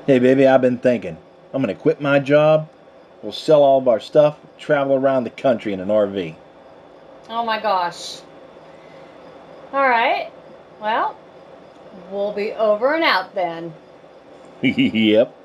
Hey baby, I've been thinking. I'm gonna quit my job. We'll sell all of our stuff, travel around the country in an RV. Oh my gosh. All right. Well, we'll be over and out then. Yep.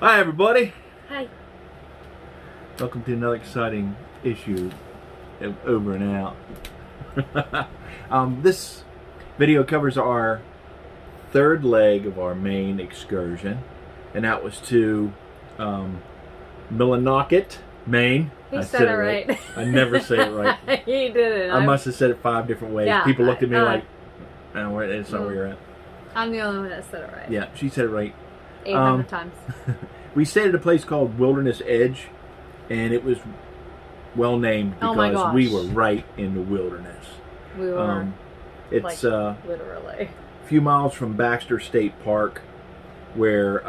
Hi everybody. Hi. Welcome to another exciting issue of Over and Out. This video covers our third leg of our Maine excursion, and that was to Millinocket, Maine. He said it right. I never say it right. He didn't. I must have said it 5 different ways. Yeah, People looked at me like, "No, it's not where you're at." I'm the only one that said it right. Yeah, she said it right. 800 times. We stayed at a place called Wilderness Edge, and it was well named because we were right in the wilderness. We were. It's literally a few miles from Baxter State Park, where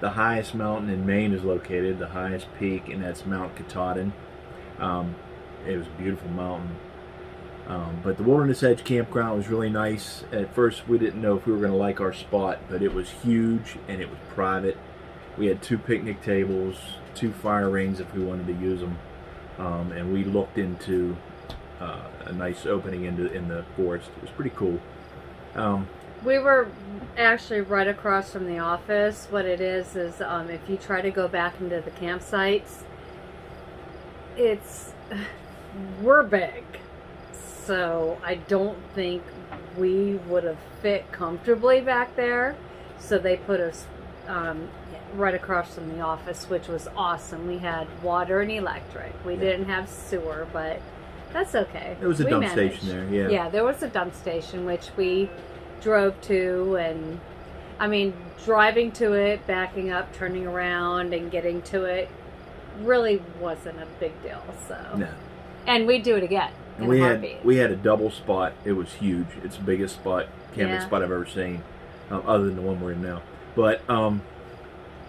the highest mountain in Maine is located, the highest peak, and that's Mount Katahdin. It was a beautiful mountain. But the Wilderness Edge campground was really nice. At first, we didn't know if we were going to like our spot, but it was huge and it was private. We had 2 picnic tables, 2 fire rings if we wanted to use them, and we looked into a nice opening in the forest. It was pretty cool. we were actually right across from the office. What it is if you try to go back into the campsites, we're big. So I don't think we would have fit comfortably back there. So they put us right across from the office, which was awesome. We had water and electric. We didn't have sewer, but that's okay. There was a dump station there, yeah. Yeah, there was a dump station, which we drove to, and I mean, driving to it, backing up, turning around, and getting to it really wasn't a big deal. So, no. And we'd do it again. And we had a double spot. It was huge. It's the biggest camping spot I've ever seen, other than the one we're in now. But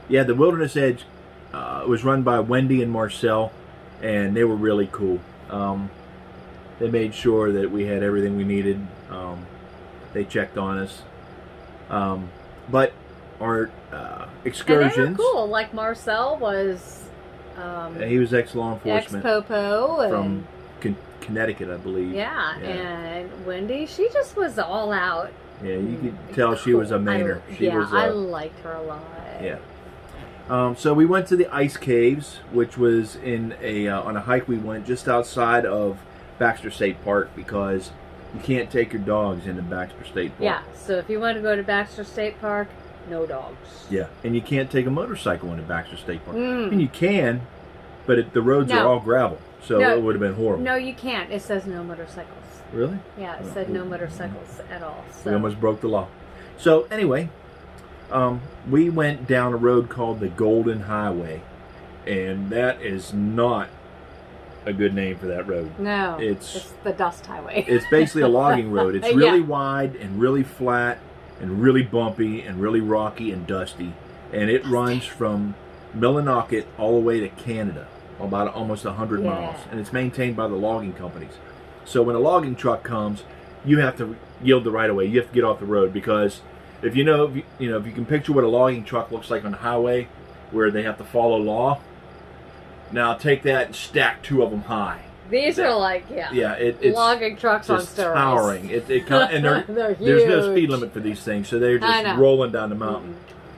yeah, the Wilderness Edge was run by Wendy and Marcel, and they were really cool. They made sure that we had everything we needed. They checked on us. But our excursions, and they were cool. Like Marcel was. He was ex-law enforcement. Ex-popo from Connecticut, I believe. Yeah, and Wendy, she just was all out. Yeah, you could tell she was a Mainer. I liked her a lot. Yeah. So we went to the ice caves, which was on a hike we went just outside of Baxter State Park, because you can't take your dogs into Baxter State Park. Yeah, so if you want to go to Baxter State Park, no dogs. Yeah, and you can't take a motorcycle into Baxter State Park. I mean, you can, but the roads are all gravel, so it would have been horrible. No, you can't. It says no motorcycles. Really? Yeah, it said no motorcycles at all. So. We almost broke the law. So anyway, we went down a road called the Golden Highway, and that is not a good name for that road. No, it's the Dust Highway. It's basically a logging road. It's really wide and really flat and really bumpy and really rocky and dusty, and it runs from Millinocket all the way to Canada, about almost 100 miles, and it's maintained by the logging companies. So when a logging truck comes, you have to yield the right of way. You have to get off the road, because if you can picture what a logging truck looks like on the highway, where they have to follow law. Now take that and stack 2 of them high. These are like it's logging trucks on steroids. Towering. And there's no speed limit for these things, so they're just rolling down the mountain.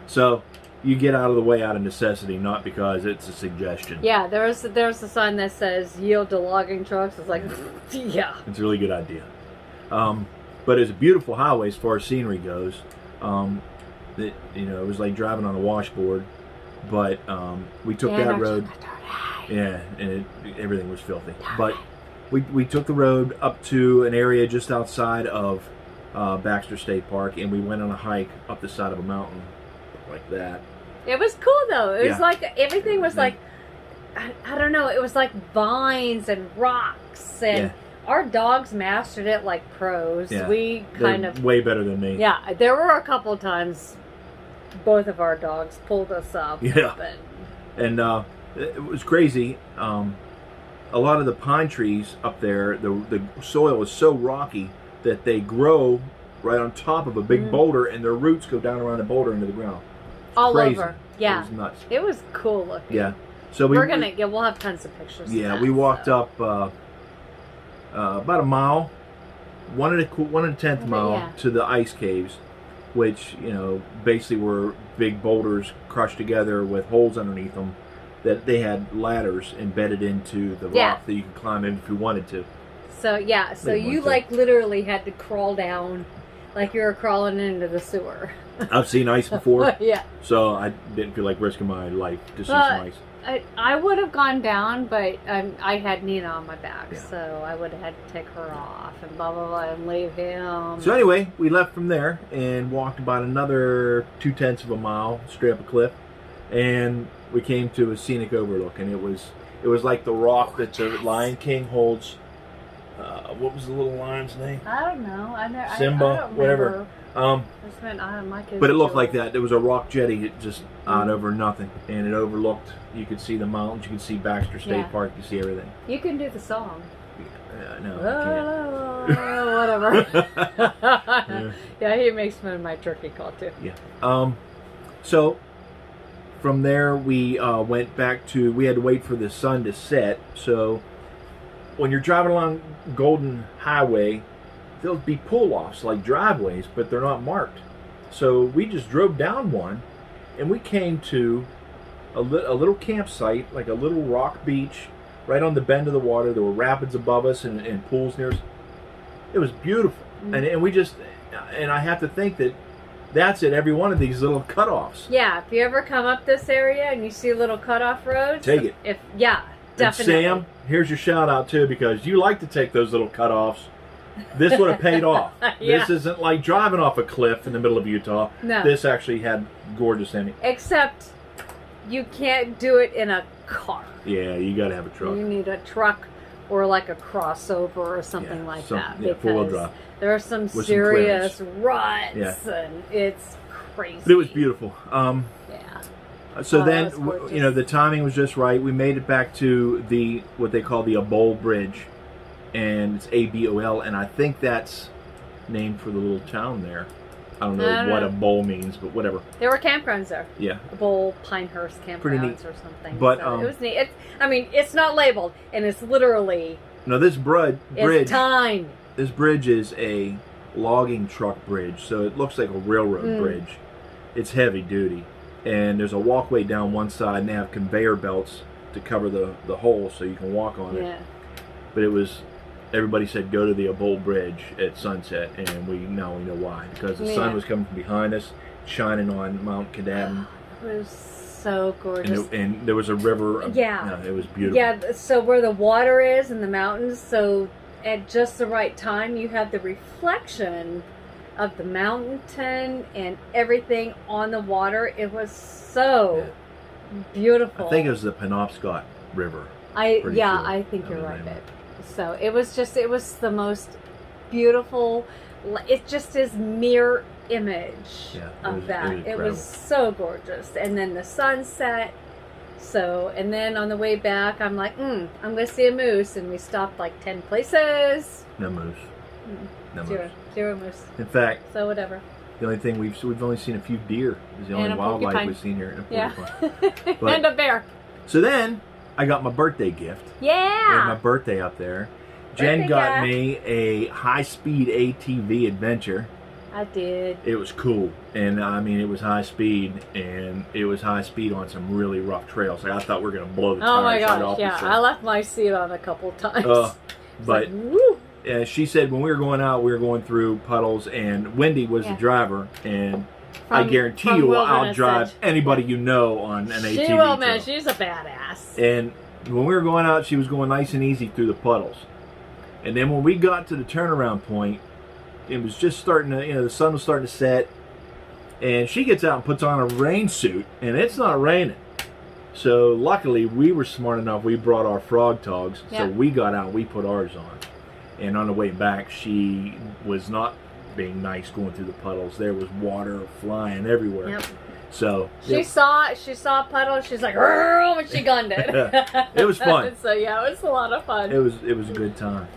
So you get out of the way out of necessity, not because it's a suggestion. Yeah, there's a sign that says yield to logging trucks. It's like, yeah. It's a really good idea. But it's a beautiful highway as far as scenery goes. It was like driving on a washboard. But we took that road. Yeah, and everything was filthy. But we took the road up to an area just outside of Baxter State Park, and we went on a hike up the side of a mountain like that. It was cool though. It was Yeah. like everything was like, I don't know. It was like vines and rocks, and our dogs mastered it like pros. Yeah. We They're kind of way better than me. Yeah, there were a couple of times both of our dogs pulled us up. Yeah. But And it was crazy. A lot of the pine trees up there, the soil is so rocky that they grow right on top of a big boulder, and their roots go down around the boulder into the ground. It's all crazy. over. Yeah. It was nuts. It was cool looking. Yeah. So we'll have tons of pictures. Yeah, of that, we walked so. up about a mile, 1/10 mile Yeah. to the ice caves, which basically were big boulders crushed together with holes underneath them. That they had ladders embedded into the rock that you could climb in if you wanted to. So yeah, so Didn't you want to. literally had to crawl down, like you were crawling into the sewer. I've seen ice before, Yeah. so I didn't feel like risking my life to see some ice. I would have gone down, but I had Nina on my back, Yeah. so I would have had to take her off and blah blah blah and leave him. So anyway, we left from there and walked about another 2/10 of a mile straight up a cliff, and we came to a scenic overlook, and it was like the rock that the Lion King holds. What was the little lion's name? I don't know. Simba, I don't whatever. My kids But it looked were- like that. There was a rock jetty just out over nothing, and it overlooked. You could see the mountains. You could see Baxter State Park. You see everything. You can do the song. No, Whatever. Yeah, he makes fun of my turkey call too. I can't. So from there we went back to. We had to wait for the sun to set. So when you're driving along Golden Highway, there'll be pull-offs like driveways, but they're not marked. So we just drove down one, and we came to a little campsite, like a little rock beach, right on the bend of the water. There were rapids above us and pools near us. It was beautiful, and we just, and I have to think that's at every one of these little cutoffs. Yeah, if you ever come up this area and you see little cutoff roads, Take it. Definitely. And Sam, here's your shout out too, because you like to take those little cutoffs. This would have paid off. Yeah. This isn't like driving off a cliff in the middle of Utah. No. This actually had gorgeous ending. Except you can't do it in a car. Yeah, you got to have a truck. You need a truck or like a crossover or something like that. Yeah, four-wheel because drive. there are some With serious some ruts, and it's crazy. But it was beautiful. Yeah. So Oh, then, that's gorgeous. the timing was just right. We made it back to what they call the Abol Bridge, and it's ABOL, and I think that's named for the little town there. I don't know what Abol means, but whatever. There were campgrounds there. Yeah. Bowl Pinehurst campgrounds Pretty neat. or something. But, so it was neat. It's not labeled, and it's literally No, this bridge. it's tiny. This bridge is a logging truck bridge, so it looks like a railroad bridge. It's heavy duty, and there's a walkway down one side, and they have conveyor belts to cover the hole so you can walk on it. Yeah. But everybody said go to the Abol Bridge at sunset, and we know why, because the sun was coming from behind us, shining on Mount Katahdin. It was so gorgeous. And there was a river. It was beautiful. Yeah, so where the water is in the mountains, so at just the right time, you have the reflection of the mountain and everything on the water. It was so beautiful. I think it was the Penobscot River. I sure. think you're right, babe. So it was the most beautiful. It just is mirror image of that. It was so gorgeous. And then the sunset. So, and then on the way back, I'm like, I'm going to see a moose. And we stopped like 10 places. No moose. No moose. Zero moose. In fact, So whatever. the only thing we've only seen a few deer. Is the only And a wildlife porcupine. we've seen here. And a Yeah. porcupine. But- And a bear. So then I got my birthday gift. It was my Yeah. birthday up there. Jen Birthday got gift. me a high-speed ATV adventure. I did. It was cool, and I mean, it was high speed, and it was high speed on some really rough trails. Like, I thought we were going to blow the Oh tires my right gosh, off. yeah. the I left my seat on a couple times. But like, woo. she said when we were going out, we were going through puddles, and Wendy was the driver, and I guarantee you will outdrive anybody you know on an ATV She will, trail. man. She's a badass. And when we were going out, she was going nice and easy through the puddles. And then when we got to the turnaround point, it was just starting to, the sun was starting to set. And she gets out and puts on a rain suit, and it's not raining. So luckily, we were smart enough. We brought our frog togs, so we got out. We put ours on, and on the way back, she was not being nice going through the puddles. There was water flying everywhere. Yep. So she saw a puddle. She's like, and she gunned it. It was fun. So yeah, it was a lot of fun. It was a good time.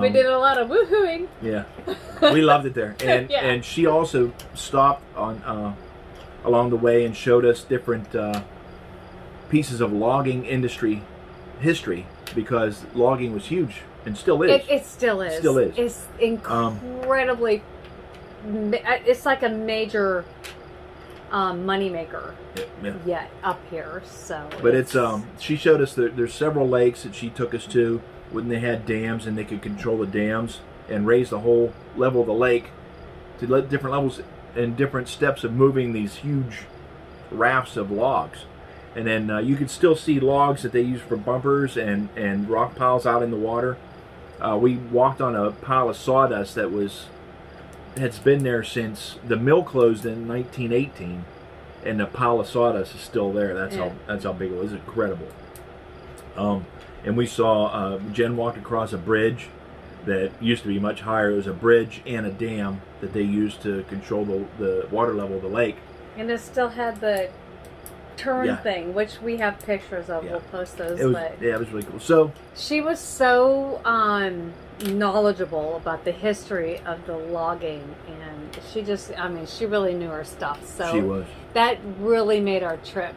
We did a lot of woohooing. Yeah, we loved it there, and and she also stopped on along the way and showed us different pieces of logging industry history, because logging was huge and still is. It still is. Still is. It's incredibly. It's like a major moneymaker. Yeah, up here. So. But it's she showed us that there's several lakes that she took us to when they had dams, and they could control the dams and raise the whole level of the lake to let different levels and different steps of moving these huge rafts of logs. And then you could still see logs that they use for bumpers and rock piles out in the water. We walked on a pile of sawdust that has been there since the mill closed in 1918, and the pile of sawdust is still there. That's how big it was. It's incredible. And we saw Jen walked across a bridge that used to be much higher. It was a bridge and a dam that they used to control the water level of the lake. And it still had the turn thing, which we have pictures of. We'll post those. It was really cool. So she was so knowledgeable about the history of the logging, and she really knew her stuff. So she was. That really made our trip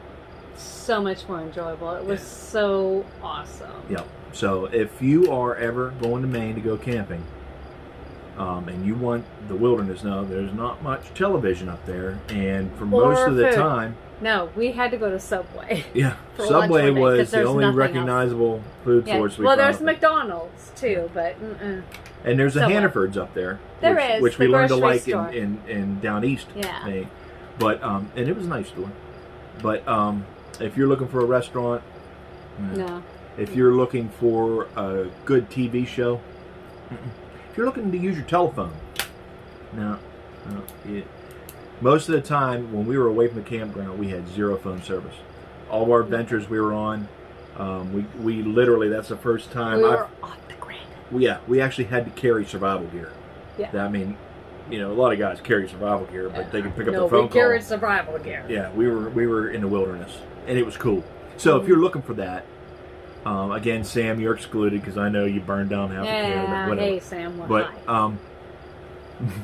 so much more enjoyable. It was so awesome. Yeah. So if you are ever going to Maine to go camping, and you want the wilderness, now there's not much television up there, and for most of the time. No, we had to go to Subway. Yeah, Subway was the only recognizable food source we found. Well, there's McDonald's too, but and there's a Hannaford's up there. Which we learned to like in down east. Yeah. But and it was a nice store. But if you're looking for a restaurant, no. If you're looking for a good TV show, if you're looking to use your telephone, no. Most of the time, when we were away from the campground, we had zero phone service. All of our adventures we were on, we literally, that's the first time. We were off the grid. We actually had to carry survival gear. Yeah. I mean, a lot of guys carry survival gear, but they can pick up the phone call. We carried survival gear. Yeah, we were in the wilderness, and it was cool. So if you're looking for that, again, Sam, you're excluded because I know you burned down half the camera. Yeah, hey Sam, but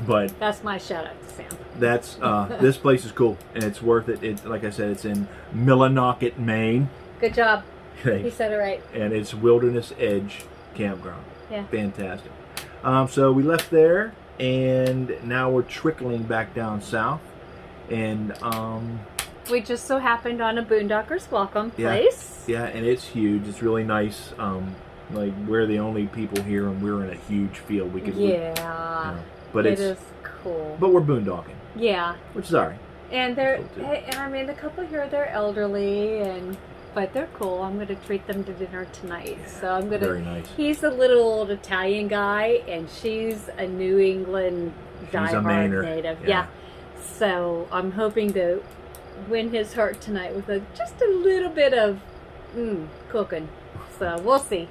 But That's my shout out to Sam. that's this place is cool and it's worth it. It's like I said, it's in Millinocket, Maine. Good job. He Okay. said it right. And it's Wilderness Edge Campground. Yeah. Fantastic. So we left there, and now we're trickling back down south, and We just so happened on a Boondockers Welcome Yeah. place. yeah, and it's huge. It's really nice. Like we're the only people here, and we're in a huge field because Yeah. but It it's is cool. but we're boondocking, Yeah. which is alright. And they're, Cool, too. and I mean, the couple here, they're elderly, but they're cool. I'm going to treat them to dinner tonight. Yeah, So I'm going to. very nice. He's a little old Italian guy, and she's a New England She's a diehard Mainer. native. Yeah. Yeah. So I'm hoping to win his heart tonight with just a little bit of cooking. So we'll see.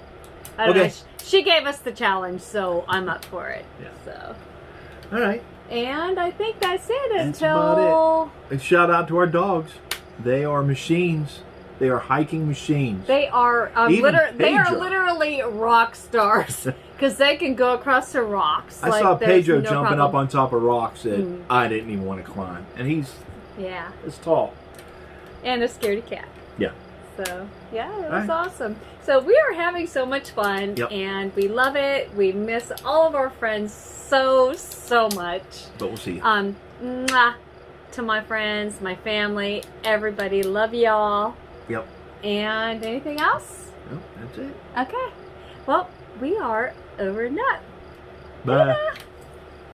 I don't Okay. know. She gave us the challenge, so I'm up for it. Yeah. So. All right. And I think that's it That's until And shout out to our dogs. They are machines. They are hiking machines. they are Even they are Pedro. literally rock stars because they can go across the rocks. I like, saw there's Pedro no jumping up problem. on top of rocks that Mm. I didn't even want to climb, and he's Yeah, tall. and a scaredy cat. Yeah. So yeah, it was All right. awesome. So we are having so much fun, Yep. and we love it. We miss all of our friends so much. But we'll see. Mwah, to my friends, my family, everybody, love y'all. Yep. And anything else? Well, that's it. Okay. Well, we are over and done. Bye.